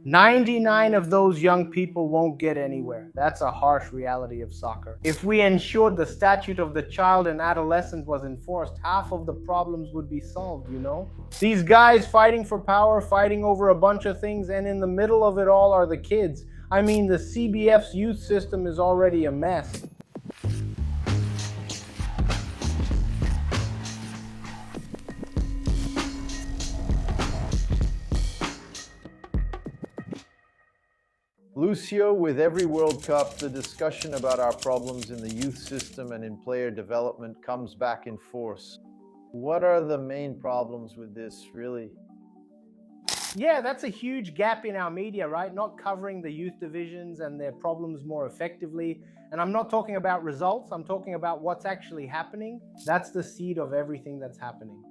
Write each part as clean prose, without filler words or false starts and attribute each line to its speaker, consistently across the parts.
Speaker 1: 99 of those young people won't get anywhere. That's a harsh reality of soccer. If we ensured the statute of the child and adolescent was enforced, half of the problems would be solved, you know? These guys fighting for power, fighting over a bunch of things, and in the middle of it all are the kids. I mean, the CBF's youth system is already a mess.
Speaker 2: Lúcio, with every World Cup, the discussion about our problems in the youth system and in player development comes back in force. What are the main problems with this, really?
Speaker 1: Yeah, that's a huge gap in our media, right? Not covering the youth divisions and their problems more effectively. And I'm not talking about results, I'm talking about what's actually happening. That's the seed of everything that's happening.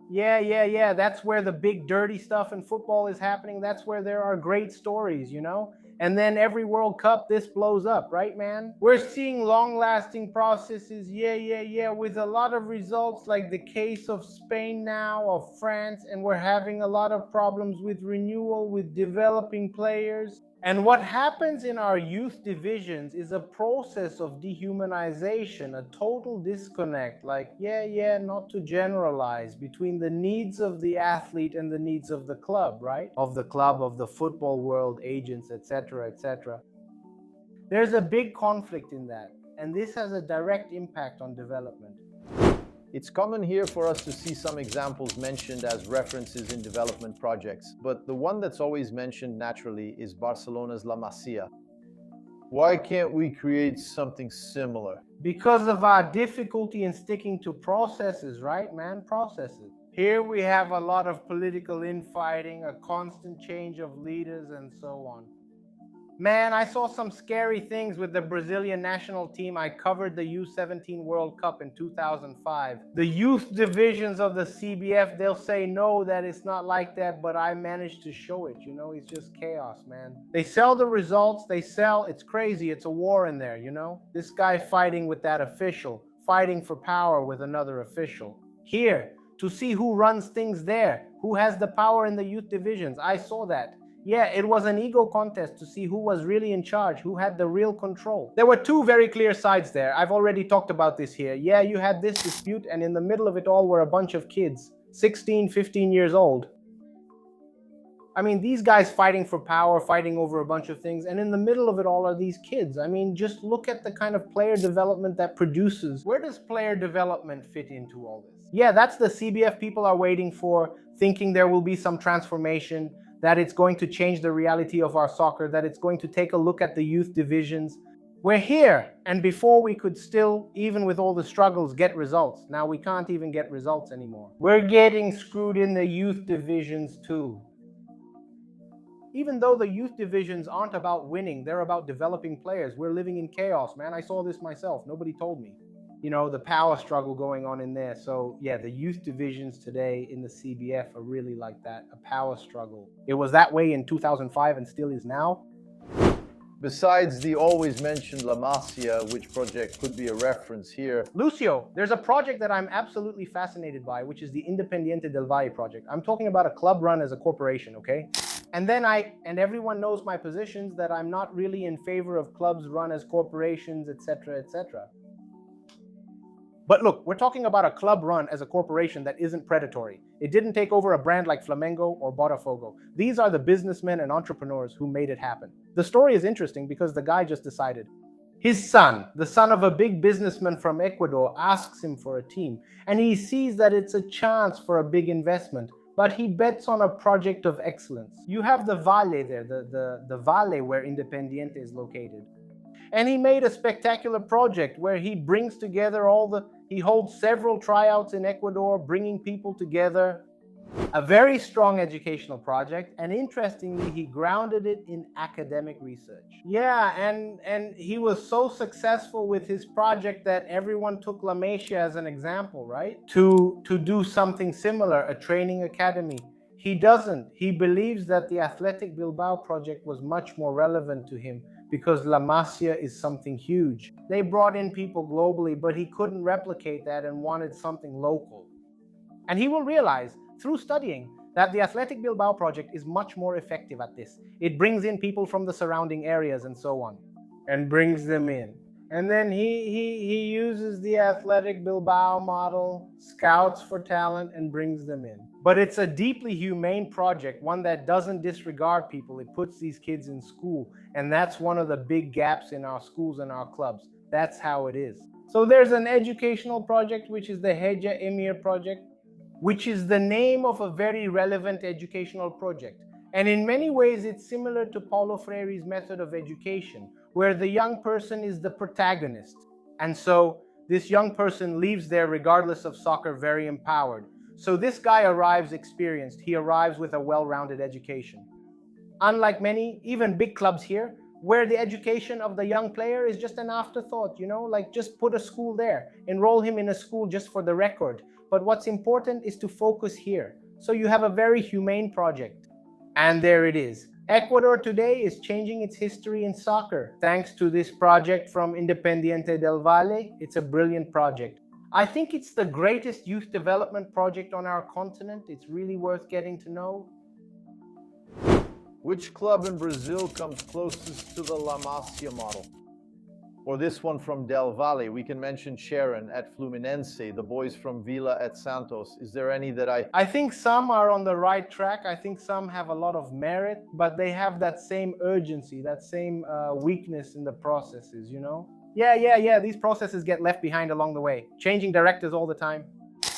Speaker 1: Yeah, that's where the big dirty stuff in football is happening. That's where there are great stories, you know? And then every World Cup, this blows up, right, man? We're seeing long-lasting processes, with a lot of results, like the case of Spain now, of France, and we're having a lot of problems with renewal, with developing players. And what happens in our youth divisions is a process of dehumanization, a total disconnect, like, not to generalize, between the needs of the athlete and the needs of the club, right? Of the club, of the football world, agents, etc., etc. There's a big conflict in that, and this has a direct impact on development.
Speaker 2: It's common here for us to see some examples mentioned as references in development projects, but the one that's always mentioned naturally is Barcelona's La Masia. Why can't we create something similar?
Speaker 1: Because of our difficulty in sticking to processes, right, man? Processes. Here we have a lot of political infighting, a constant change of leaders, and so on. Man, I saw some scary things with the Brazilian national team. I covered the U17 World Cup in 2005. The youth divisions of the CBF, they'll say no, that it's not like that, but I managed to show it, you know? It's just chaos, man. They sell the results, it's crazy, it's a war in there, you know? This guy fighting with that official, fighting for power with another official. Here, to see who runs things there, who has the power in the youth divisions, I saw that. Yeah, it was an ego contest to see who was really in charge, who had the real control. There were two very clear sides there. I've already talked about this here. Yeah, you had this dispute, and in the middle of it all were a bunch of kids, 16, 15 years old. I mean, these guys fighting for power, fighting over a bunch of things, and in the middle of it all are these kids. I mean, just look at the kind of player development that produces. Where does player development fit into all this? Yeah, that's the CBF people are waiting for, thinking there will be some transformation, that it's going to change the reality of our soccer, that it's going to take a look at the youth divisions. We're here, and before we could still, even with all the struggles, get results. Now we can't even get results anymore. We're getting screwed in the youth divisions too. Even though the youth divisions aren't about winning, they're about developing players. We're living in chaos, man. I saw this myself. Nobody told me. You know, the power struggle going on in there. So yeah, the youth divisions today in the CBF are really like that, a power struggle. It was that way in 2005 and still is now.
Speaker 2: Besides the always mentioned La Masia, which project could be a reference here?
Speaker 1: Lúcio, there's a project that I'm absolutely fascinated by, which is the Independiente del Valle project. I'm talking about a club run as a corporation, okay? And everyone knows my positions, that I'm not really in favor of clubs run as corporations, etc., etc. But look, we're talking about a club run as a corporation that isn't predatory. It didn't take over a brand like Flamengo or Botafogo. These are the businessmen and entrepreneurs who made it happen. The story is interesting because the guy just decided. His son, the son of a big businessman from Ecuador, asks him for a team, and he sees that it's a chance for a big investment, but he bets on a project of excellence. You have the Valle there, the Valle where Independiente is located. And he made a spectacular project where he brings together he holds several tryouts in Ecuador, bringing people together. A very strong educational project, and interestingly, he grounded it in academic research. Yeah, and he was so successful with his project that everyone took La Masia as an example, right? To do something similar, a training academy. He doesn't. He believes that the Athletic Bilbao project was much more relevant to him, because La Masia is something huge. They brought in people globally, but he couldn't replicate that and wanted something local. And he will realize through studying that the Athletic Bilbao project is much more effective at this. It brings in people from the surrounding areas and so on, and brings them in. And then he uses the Athletic Bilbao model, scouts for talent, and brings them in. But it's a deeply humane project, one that doesn't disregard people. It puts these kids in school, and that's one of the big gaps in our schools and our clubs. That's how it is. So there's an educational project, which is the Heja Emir project, which is the name of a very relevant educational project. And in many ways, it's similar to Paulo Freire's method of education, where the young person is the protagonist. And so this young person leaves there, regardless of soccer, very empowered. So this guy arrives experienced. He arrives with a well-rounded education. Unlike many, even big clubs here, where the education of the young player is just an afterthought, like just put a school there, enroll him in a school just for the record. But what's important is to focus here. So you have a very humane project. And there it is. Ecuador today is changing its history in soccer thanks to this project from Independiente del Valle. It's a brilliant project. I think it's the greatest youth development project on our continent. It's really worth getting to know.
Speaker 2: Which club in Brazil comes closest to the La Masia model? Or this one from Del Valle, we can mention Sharon at Fluminense, the boys from Vila at Santos. Is there any that I
Speaker 1: think some are on the right track. I think some have a lot of merit, but they have that same urgency, that same weakness in the processes, Yeah, these processes get left behind along the way. Changing directors all the time.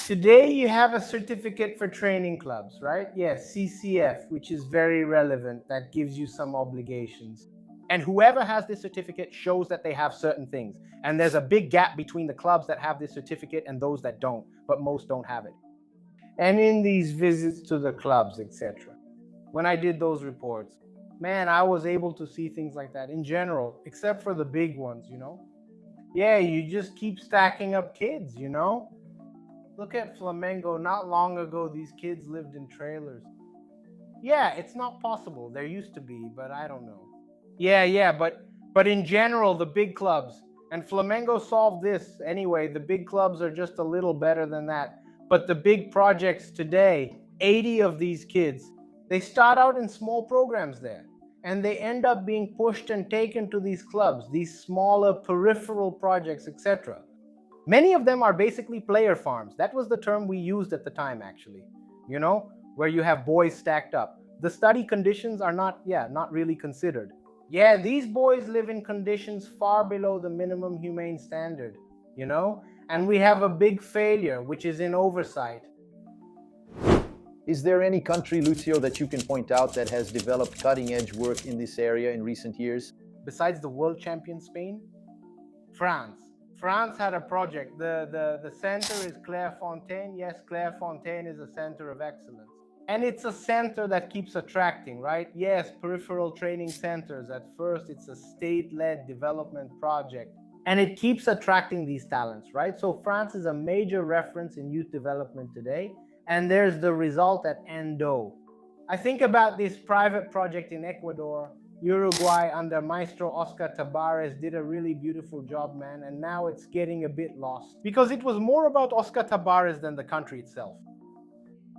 Speaker 1: Today you have a certificate for training clubs, right? Yes, CCF, which is very relevant. That gives you some obligations. And whoever has this certificate shows that they have certain things. And there's a big gap between the clubs that have this certificate and those that don't, but most don't have it. And in these visits to the clubs, etc., when I did those reports, man, I was able to see things like that in general, except for the big ones, Yeah, you just keep stacking up kids, Look at Flamengo. Not long ago, these kids lived in trailers. Yeah, it's not possible. There used to be, but I don't know. Yeah, but in general, the big clubs, and Flamengo solved this anyway. The big clubs are just a little better than that. But the big projects today, 80 of these kids, they start out in small programs there, and they end up being pushed and taken to these clubs, these smaller peripheral projects, etc. Many of them are basically player farms. That was the term we used at the time, actually, where you have boys stacked up. The study conditions are not really considered. Yeah, these boys live in conditions far below the minimum humane standard, and we have a big failure, which is in oversight.
Speaker 2: Is there any country, Lúcio, that you can point out that has developed cutting-edge work in this area in recent years?
Speaker 1: Besides the world champion Spain? France. France had a project. The center is Clairefontaine. Yes, Clairefontaine is a center of excellence. And it's a center that keeps attracting, right? Yes, peripheral training centers. At first, it's a state-led development project. And it keeps attracting these talents, right? So France is a major reference in youth development today. And there's the result at Endo. I think about this private project in Ecuador. Uruguay under Maestro Oscar Tabares did a really beautiful job, man. And now it's getting a bit lost. Because it was more about Oscar Tabares than the country itself.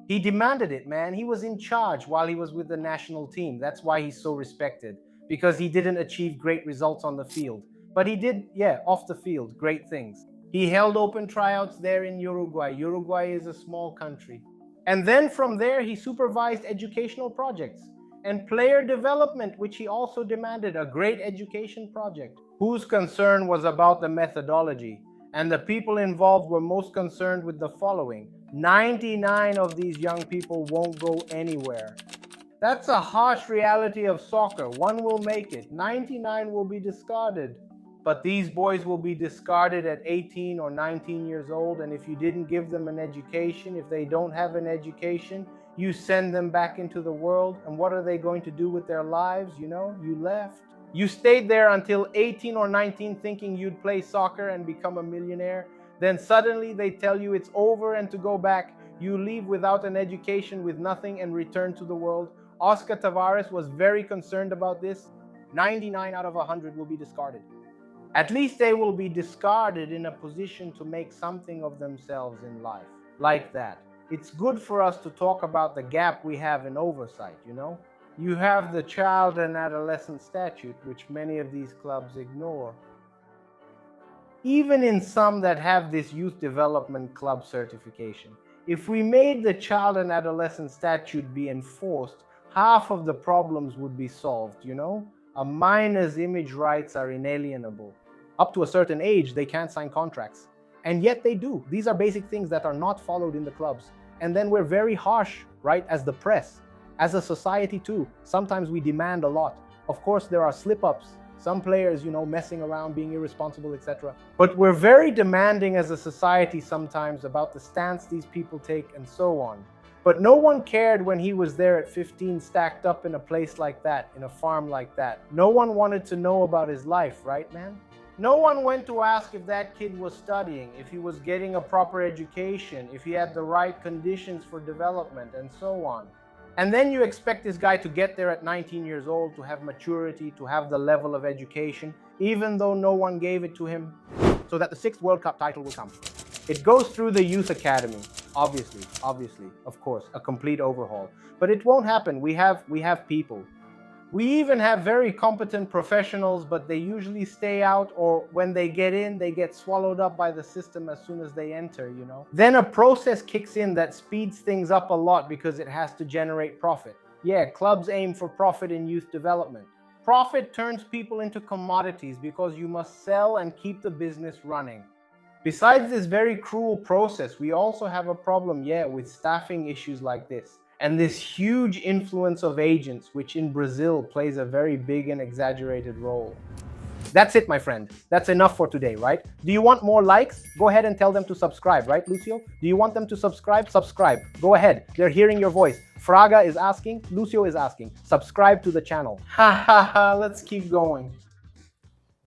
Speaker 1: He demanded it, man. He was in charge while he was with the national team. That's why he's so respected. Because he didn't achieve great results on the field. But he did, off the field, great things. He held open tryouts there in Uruguay. Uruguay is a small country. And then from there, he supervised educational projects and player development, which he also demanded, a great education project, whose concern was about the methodology. And the people involved were most concerned with the following. 99 of these young people won't go anywhere. That's a harsh reality of soccer. One will make it. 99 will be discarded. But these boys will be discarded at 18 or 19 years old. And if you didn't give them an education, if they don't have an education, you send them back into the world. And what are they going to do with their lives? You left. You stayed there until 18 or 19 thinking you'd play soccer and become a millionaire. Then suddenly they tell you it's over and to go back. You leave without an education, with nothing, and return to the world. Oscar Tabares was very concerned about this. 99 out of 100 will be discarded. At least they will be discarded in a position to make something of themselves in life. Like that. it's good for us to talk about the gap we have in oversight, you know? You have the child and adolescent statute, which many of these clubs ignore. Even in some that have this youth development club certification, if we made the child and adolescent statute be enforced, half of the problems would be solved, you know? A minor's image rights are inalienable. Up to a certain age, they can't sign contracts. And yet they do. These are basic things that are not followed in the clubs. And then we're very harsh, right, as the press, as a society too. Sometimes we demand a lot. Of course, there are slip-ups. Some players, you know, messing around, being irresponsible, etc. But we're very demanding as a society sometimes about the stance these people take and so on. But no one cared when he was there at 15 stacked up in a place like that, in a farm like that. No one wanted to know about his life, right, man? No one went to ask if that kid was studying, if he was getting a proper education, if he had the right conditions for development, and so on. And then you expect this guy to get there at 19 years old, to have maturity, to have the level of education, even though no one gave it to him, so that the 6th World Cup title will come. It goes through the youth academy, obviously, of course, a complete overhaul. But it won't happen. We have people. We even have very competent professionals, but they usually stay out, or when they get in, they get swallowed up by the system as soon as they enter, you know. Then a process kicks in that speeds things up a lot because it has to generate profit. Yeah, clubs aim for profit in youth development. Profit turns people into commodities because you must sell and keep the business running. Besides this very cruel process, we also have a problem, with staffing issues like this. And this huge influence of agents, which in Brazil plays a very big and exaggerated role. That's it, my friend. That's enough for today, right? Do you want more likes? Go ahead and tell them to subscribe, right, Lúcio? Do you want them to subscribe? Subscribe. Go ahead. They're hearing your voice. Fraga is asking, Lúcio is asking. Subscribe to the channel. Ha ha ha, let's keep going.